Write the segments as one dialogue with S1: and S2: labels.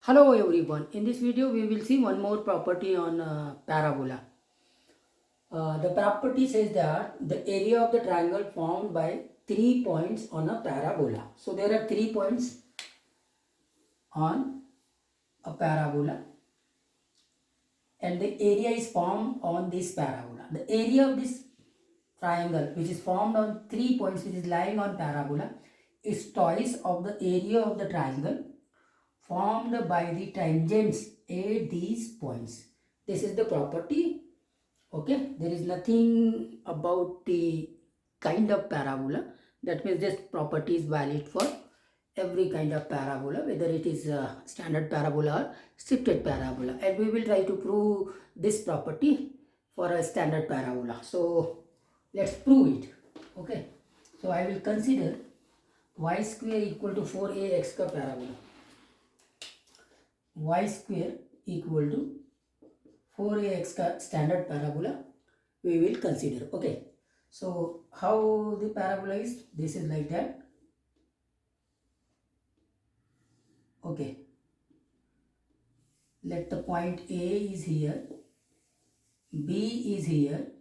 S1: Hello everyone. In this video we will see one more property on parabola. The property says that the area of the triangle formed by 3 points on a parabola. So there are 3 points on a parabola and the area is formed on this parabola. The area of this triangle which is formed on 3 points which is lying on parabola is twice of the area of the triangle formed by the tangents at these points. This is the property. Okay, there is nothing about the kind of parabola. That means this property is valid for every kind of parabola, whether it is a standard parabola or shifted parabola. And we will try to prove this property for a standard parabola. So let's prove it. Okay, so I will consider y square equal to 4ax का parabola. Y square equal to 4ax का standard parabola we will consider. Okay, so how the parabola is, this is like that. Okay, let the point A is here, B is here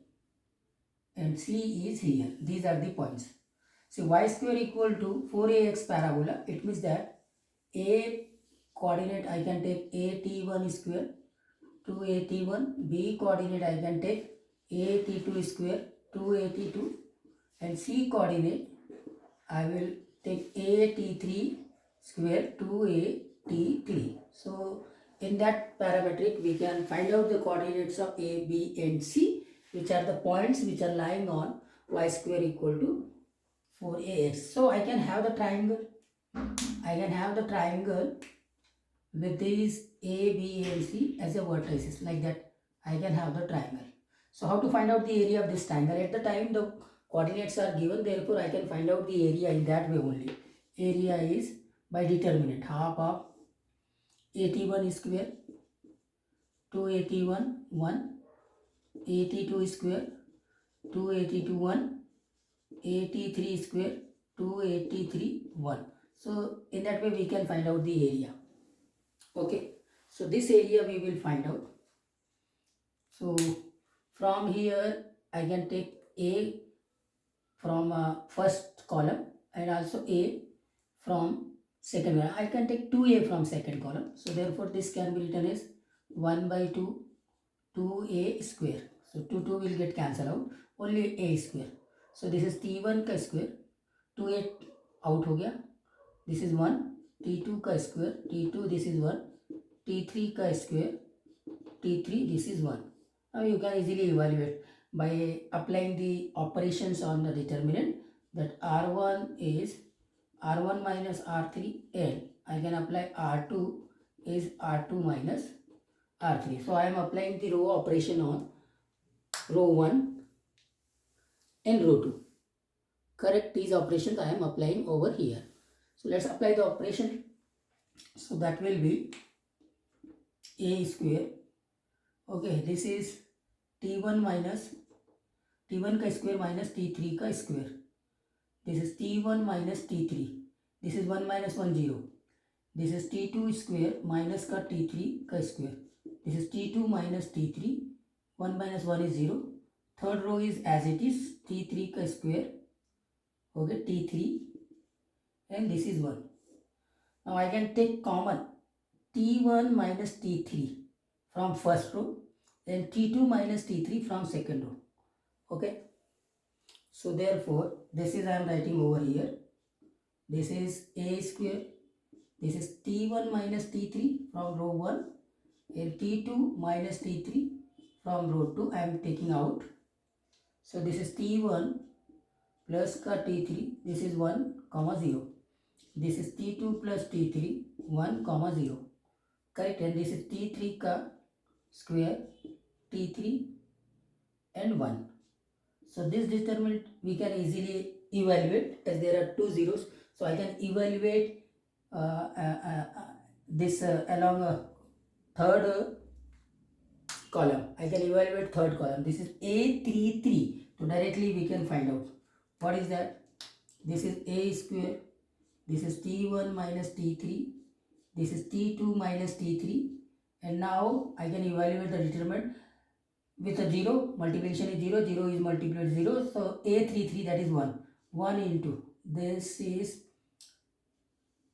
S1: and C is here. These are the points. So y square equal to 4ax parabola, it means that A coordinate I can take at1 square 2at1, B coordinate I can take at2 square 2at2 and C coordinate I will take at3 square 2at3. So in that parametric we can find out the coordinates of A, B and C, which are the points which are lying on y square equal to 4ax. So I can have the triangle. I can have the triangle with these A, B and C as a vertices, like that I can have the triangle. So how to find out the area of this triangle? At the time the coordinates are given, therefore I can find out the area in that way only. Area is by determinant half of 81 square 281 1, 82 square 282 1, 83 square 283 1. So in that way we can find out the area. Okay, so this area we will find out. So from here I can take A from first column and also A from second column. I can take 2A from second column. So therefore this can be written as 1 by 2 2A square. So 2 will get cancelled out, only A square. So this is T1 का square, 2A out हो गया. This is 1, T2 का square, T2 this is 1, T3 का square, T3 this is 1. Now you can easily evaluate by applying the operations on the determinant, that R1 is R1 minus R3 and I can apply R2 is R2 minus R3. So I am applying the row operation on row 1 and row 2. Correct, these operations I am applying over here. So let's apply the operation. So that will be A square. Okay, this is T1 minus T1 का square minus T3 का square. This is T1 minus T3. This is 1 minus 1 0. This is T2 square minus का T3 का square. This is T2 minus T3. 1 minus 1 is 0. Third row is as it is, T3 का square. Okay, T3 and this is 1. Now I can take common T1 minus T3 from first row, then T2 minus T3 from second row. Okay, so therefore this is I am writing over here. This is A square. This is T1 minus T3 from row 1 and T2 minus T3 from row 2 I am taking out. So this is T1 plus ka T3. This is 1 comma 0. This is T2 plus T3 1 comma 0. Correct, and this is T3 ka square T3 and 1. So this determinant we can easily evaluate as there are two zeros. So I can evaluate this along a third column. I can evaluate third column. This is A33. So directly we can find out. What is that? This is A square. This is T1 minus T3. This is T2 minus T3, and now I can evaluate the determinant with a 0. Multiplication is 0, 0 is multiplied 0, so A33, that is 1. 1 into, this is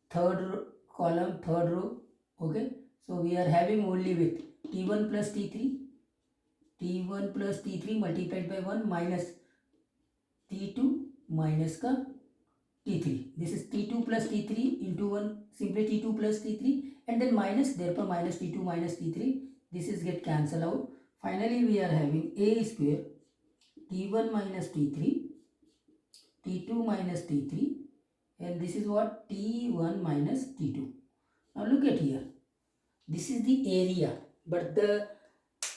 S1: third column, third row, okay. So we are having only with T1 plus T3, T1 plus T3 multiplied by 1 minus T2 minus ka T3. This is T2 plus T3 into 1, simply T2 plus T3, and then minus, therefore minus T2 minus T3. This is get cancelled out. Finally, we are having A square T1 minus T3, T2 minus T3, and this is what? T1 minus T2. Now look at here. This is the area, but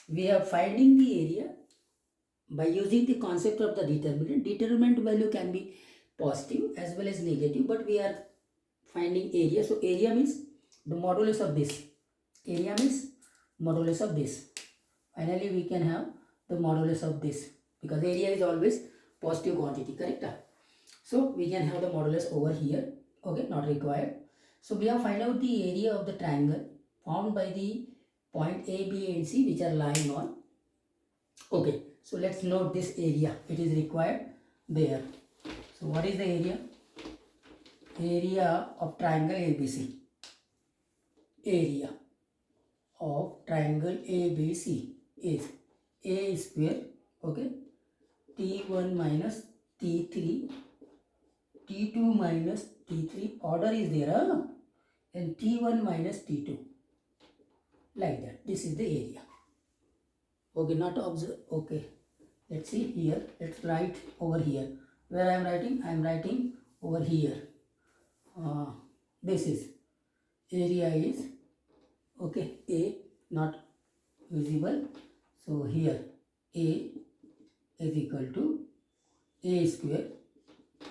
S1: we are finding the area by using the concept of the determinant. Determinant value can be positive as well as negative, but we are finding area. So area means the modulus of this. Area means modulus of this. Finally, we can have the modulus of this, because area is always positive quantity, correct? So we can have the modulus over here. Okay, not required. So we have find out the area of the triangle formed by the point A, B and C, which are lying on. Okay, so let's note this area. It is required there. So what is the area? Area of triangle ABC. Area of triangle ABC is A square, okay, T1 minus T3, T2 minus T3, order is there, and T1 minus T2, like that. This is the area. Okay, not observe. Okay, let's see here. Let's write over here. Where I am writing? I am writing over here. This is area is, okay, A, not visible. So here A is equal to A square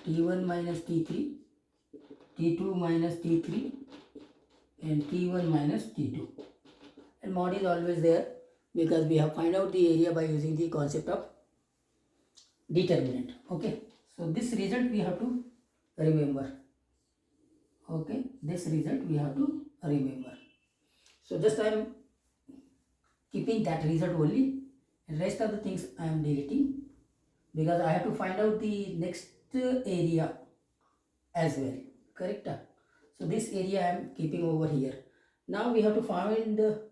S1: T1 minus T3, T2 minus T3 and T1 minus T2. And mod is always there, because we have find out the area by using the concept of determinant. Okay, so this result we have to remember. Okay, this result we have to remember. So just I am keeping that result only, and rest of the things I am deleting, because I have to find out the next area as well, correct? So this area I am keeping over here. Now we have to find the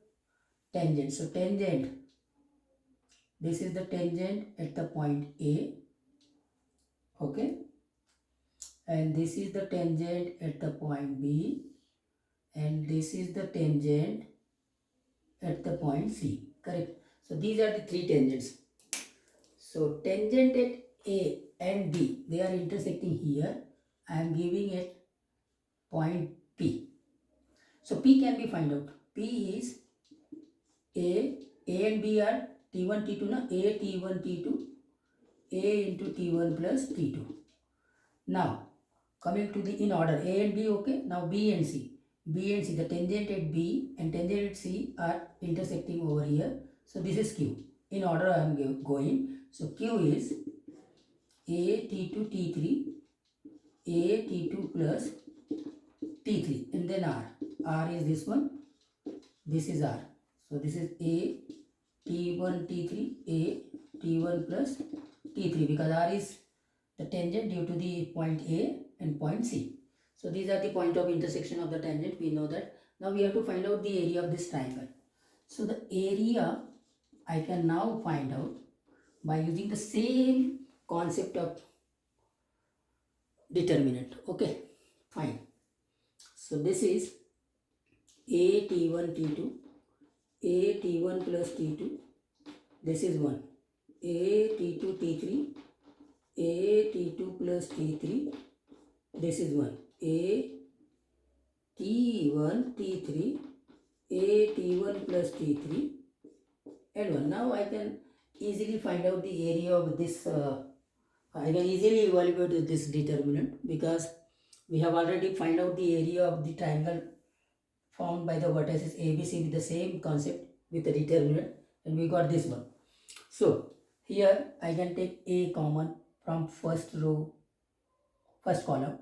S1: tangent. So tangent, this is the tangent at the point A, okay, and this is the tangent at the point B, and this is the tangent at the point C, correct? So these are the three tangents. So tangent at A and B, they are intersecting here. I am giving it point P. So P can be find out. P is A and B are T1, T2, na? A, T1, T2, A into T1 plus T2. Now, coming to the in order, A and B, okay. Now B and C. B and C, the tangent at B and tangent at C are intersecting over here. So this is Q. In order I am going. So Q is A, T2, T3, A, T2 plus T3, and then R. R is this one. This is R. So this is A, T1, T3, A, T1 plus T3, because R is the tangent due to the point A and point C. So these are the point of intersection of the tangent. We know that. Now we have to find out the area of this triangle. So the area I can now find out by using the same concept of determinant. Okay, fine. So this is A, T1, T2, A, T1 plus T2. This is 1. A, T2, T3, A, T2 plus T3. This is 1. A, T1, T3, A, T1 plus T3 and 1. Now I can easily find out the area of this. I can easily evaluate this determinant, because we have already find out the area of the triangle formed by the vertices ABC with the same concept with the determinant, and we got this one. So here I can take A common from first row, first column,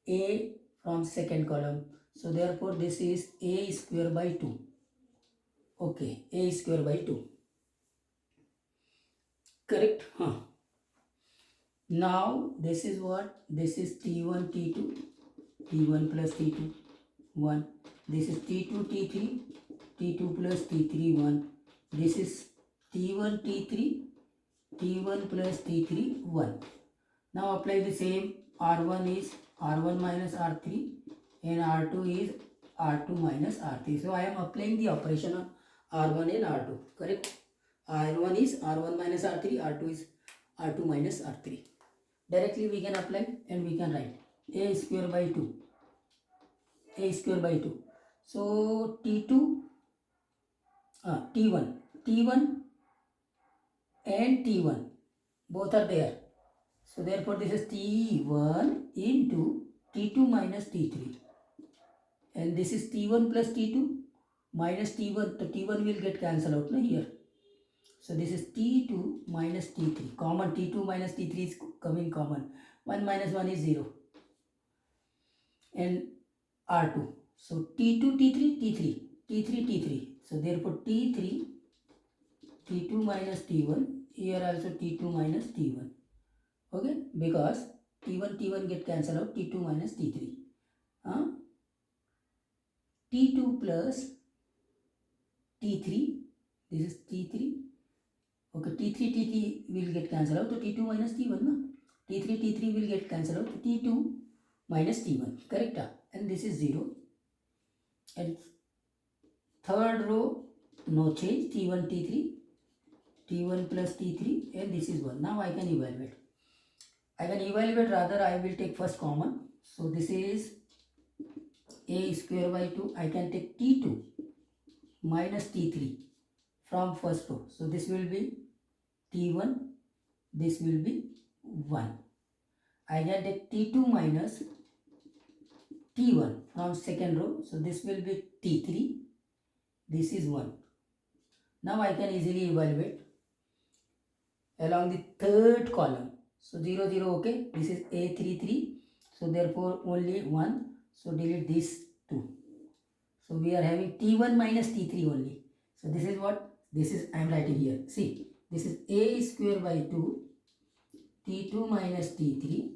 S1: A from second column. So therefore this is a square by 2. Okay, a square by 2. Correct? Huh. Now this is what? This is T1, T2, T1 plus T2, 1. This is T2, T3, T2 plus T3, 1. This is T1, T3, T1 plus T3, 1. Now apply the same. R1 is R1 minus R3 and R2 is R2 minus R3. So I am applying the operation of R1 and R2. Correct? R1 is R1 minus R3, R2 is R2 minus R3. Directly we can apply and we can write a square by 2. A square by 2. So T2, T1 and T1 both are there. So therefore this is T1 into T2 minus T3. And this is T1 plus T2 minus T1. The T1 will get cancelled out here. So this is T2 minus T3. Common T2 minus T3 is coming common. 1 minus 1 is 0. And R2. So T2, T3, T3. T3, T3. So therefore T3, T2 minus T1. Here also T2 minus T1. Okay, because T1 get cancelled out, T2 minus T3. T2 plus T3, this is T3. Okay, T3 will get cancelled out, so T2 minus T1. No? T3 will get cancelled out, T2 minus T1. Correct? And this is 0. And third row, no change, T1, T3. T1 plus T3 and this is 1. Now I can evaluate. Rather I will take first common. So this is a square by 2. I can take T2 minus T3 from first row. So this will be T1. This will be 1. I can take T2 minus T1 from second row. So this will be T3. This is 1. Now I can easily evaluate along the third column. So 0, 0, okay. This is A3, 3. So therefore only 1. So delete these 2. So we are having T1 minus T3 only. So this is what? This is, I am writing here. See, this is A square by 2. T2 minus T3.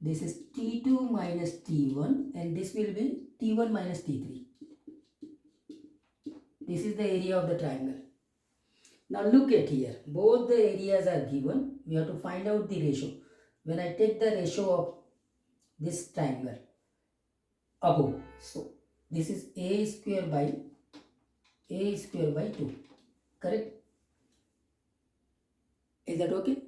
S1: This is T2 minus T1. And this will be T1 minus T3. This is the area of the triangle. Now look at here. Both the areas are given. We have to find out the ratio. When I take the ratio of this triangle above. So this is A square by 2. Correct? Is that okay?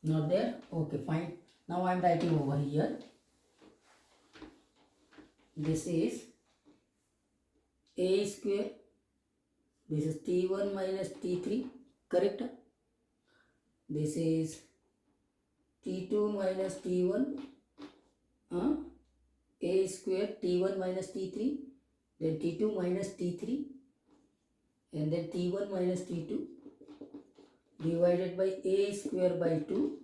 S1: Not there? Okay, fine. Now I am writing over here. This is A square. This is T1 minus T3. Correct? This is T2 minus T1. A square T1 minus T3. Then T2 minus T3. And then T1 minus T2. Divided by A square by 2.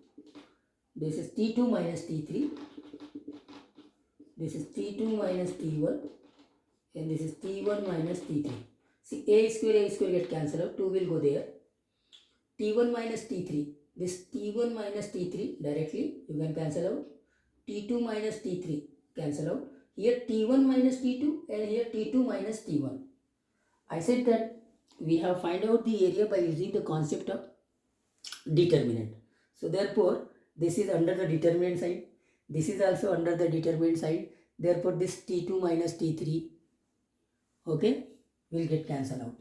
S1: This is T2 minus T3. This is T2 minus T1. And this is T1 minus T3. See, A square get cancelled out. 2 will go there. T1 minus T3. This T1 minus T3 directly you can cancel out. T2 minus T3 cancel out. Here T1 minus T2 and here T2 minus T1. I said that we have find out the area by using the concept of determinant. So therefore this is under the determinant side. This is also under the determinant side. Therefore this T2 minus T3, okay, will get cancelled out.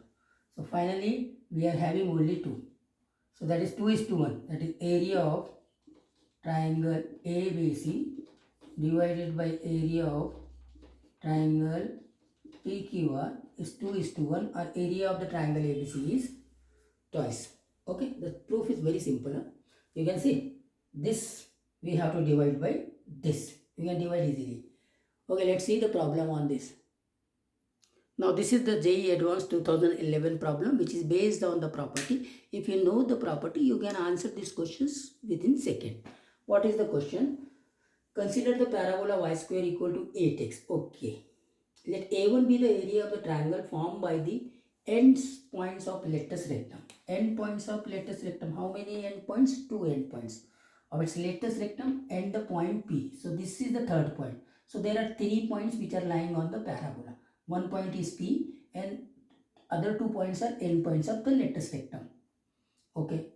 S1: So finally we are having only 2. So that is 2 is to 1. That is area of triangle ABC divided by area of triangle PQR is 2 is to 1, or area of the triangle ABC is twice. Okay, the proof is very simple. Huh? You can see this we have to divide by this. We can divide easily. Okay, let's see the problem on this. Now this is the JEE Advanced 2011 problem, which is based on the property. If you know the property, you can answer these questions within second. What is the question? Consider the parabola y square equal to 8x. Okay. Let A1 be the area of the triangle formed by the end points of lattice rectum. End points of lattice rectum. How many end points? Two end points of its lattice rectum and the point P. So this is the third point. So there are 3 points which are lying on the parabola. One point is P and other 2 points are end points of the lattice rectum. Okay.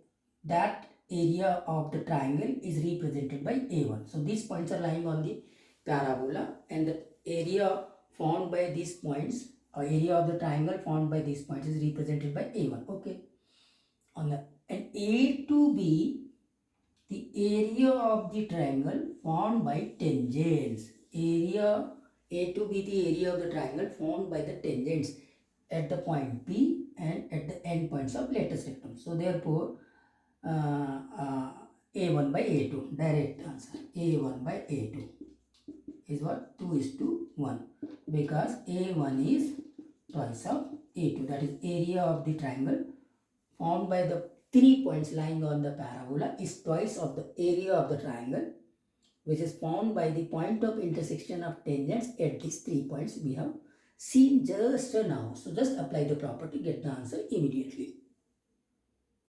S1: That area of the triangle is represented by A1. So these points are lying on the parabola and the area formed by these points, or area of the triangle formed by these points, is represented by A1. Okay. On the, and A to B, the area of the triangle formed by tangents. Area A to B, the area of the triangle formed by the tangents at the point P and at the end points of lattice rectum. So therefore, A1 by A2, direct answer. A1 by A2 is what? 2 is to 1, because A1 is twice of A2, that is area of the triangle formed by the 3 points lying on the parabola is twice of the area of the triangle, which is formed by the point of intersection of tangents at these 3 points we have seen just now. So just apply the property, get the answer immediately.